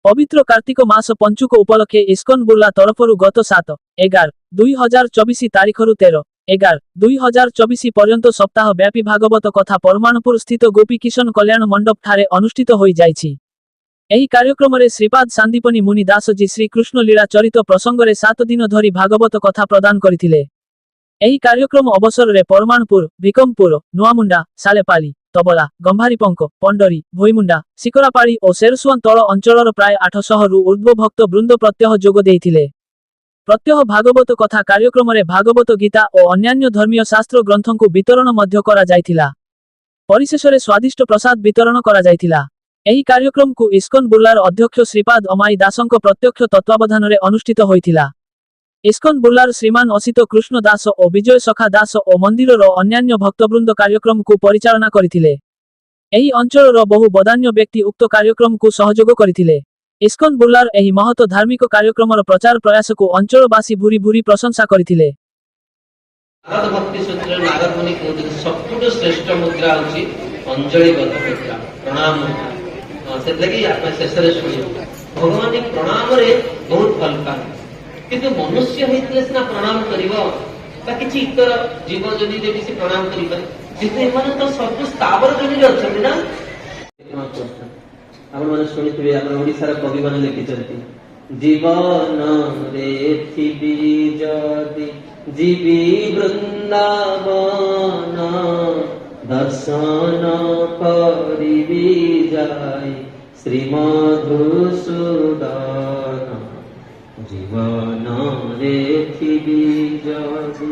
पवित्र कार्तिक मास पंचुक उपलक्षे इस्कन बुर्ला तरफरु गत 7/11/2024 तारिखरु 13/11/2024 पर्यंत सप्ताह व्यापी भागवत कथा परमाणुपुर स्थित गोपी किशन कल्याण मंडप ठारे अनुष्ठित होई जाइछि। एही कार्यक्रम रे श्रीपाद सांदीपनी मुनि दास जी श्री कृष्ण लीला चरित प्रसंग रे 7 दिन धरी भागवत कथा प्रदान करिथिले। एही कार्यक्रम अवसर रे परमाणुपुर, भिकमपुर, नुआमुंडा, सालेपाली, तबला, गंभारीपंक, पंडरी, भोईमुंडा, सिकरापाड़ी और सेरसुआन तल अंचलर प्राय 800 रु ऊर्ध्व भक्त वृंद प्रत्यह जोग देइथिले। प्रत्यह भागवत कथा कार्यक्रम रे भागवत गीता और अन्यान्य धर्मीय शास्त्र ग्रंथों को वितरण मध्य करा जाइथिला। परिशेष रे स्वादिष्ट प्रसाद वितरण करा जाइथिला। एही कार्यक्रम को इस्कन बुर्लार अध्यक्ष श्रीपाद अमाई दासंक प्रत्यक्ष तत्वावधान रे अनुष्ठित होइथिला। इस्कन बुर्लार श्रीमान असित कृष्ण दास और विजय सखा दास और मंदिर अन्यान्य भक्तवृंद कार्यक्रम को परिचालना करिथिले। एही अंचल बहु बदान्य व्यक्ति उक्त कार्यक्रम को सहयोग करिथिले। इस्कन बुर्लार एही महत धार्मिक कार्यक्रम प्रचार प्रयास को अंचलवासी भूरी भूरी प्रशंसा करिथिले। नारद भक्ति सूत्र नारद मुनि कहते सबुठु श्रेष्ठ मुद्रा होची अंजलिगत मुद्रा, प्रणाम मुद्रा। से लगी आपण शेषरे सुनियो भगवान ए प्रणाम रे बहुत भल पाए, किंतु मनुष्य हेतले सिना प्रणाम करिवो बा किछि इतर जीव जनी जे किछि प्रणाम करिबा, जेते एमाने तो सब स्थावर जनी रे अछथि ना। आपण माने सुनिथिबे आपण ओडिसा रे कवि माने लिखिचंती जीवन रे थिबी जदि जीवी वृंदावन दर्शन करिबी जाय श्री मधुसूदन जीवन रे थिबी जदि।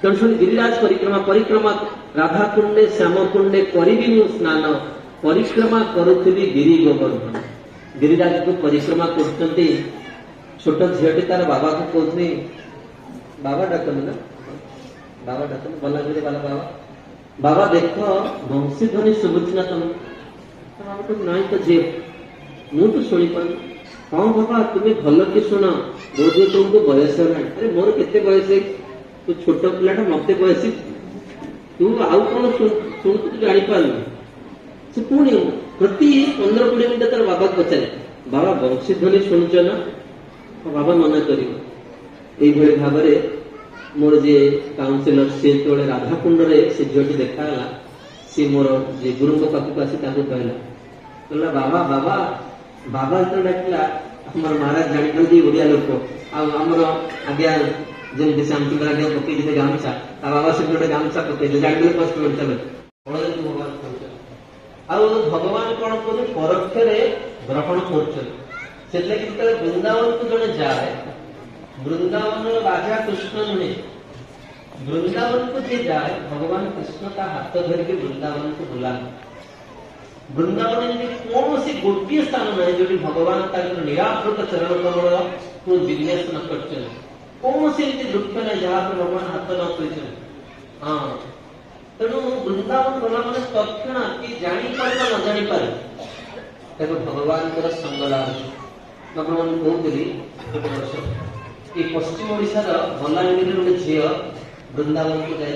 दर्शन गिरिराज परिक्रमा राधा कुंडे श्याम कुंडे करिबी मु स्नान परिक्रमा करुथिबी गिरि गोवर्धन। गिरिराज को परिक्रमा करते छोट झीटी तार बाबा को कहते बाबा डाकन ना बाबा डाकन बलागिरी वाला बाबा बाबा देख बंशी ध्वनि शुभुच ना तुम तो नहीं तो जे मु तो शुणी पार हाँ बाबा तुम्हें भल कि शुण बोधे तुमको बयस है। अरे मोर केते बयस है तू छोट पिलाटा मते बयस तू आउ कौन शुण तू जानी पारनु से पुणी प्रति 15-20 मिनट तार बाबा पचारे बाबा बंशी ध्वनि शुणुच ना बाबा मना कर भाव मोर जे काउनसिलर सी जो राधाकुंड से झीटी देखाला सी मोर जे गुरु पाखक आसी कहला बाबा बाबा बाबा जो डाकिला आमर महाराज जानी ओडिया लोक आमर आज्ञा जमी से आमचंद्र आज्ञा पकई गामछा बाबा से गोटे गामछा पकई जानी कष्ट भगवान कौन कहते परोक्ष ग्रहण कर वृंदावन को जड़े जाए वृंदावन राजा कृष्ण नुहे वृंदावन को जे जाए भगवान कृष्ण का हाथ धरिके वृंदावन को बुला। वृंदावन कौन सी गोटे स्थान ना जो भगवान निराकृत चरण कमल को जिज्ञास न कर कौन सी वृक्ष ना जहाँ पर भगवान हाथ न कर हाँ तेणु वृंदावन गला मैंने तत्ण कि जापर न जापर भगवान संग लाभ भगवान कहते पश्चिम ओडिशार बलांगीर गोटे झील वृंदावन को जाए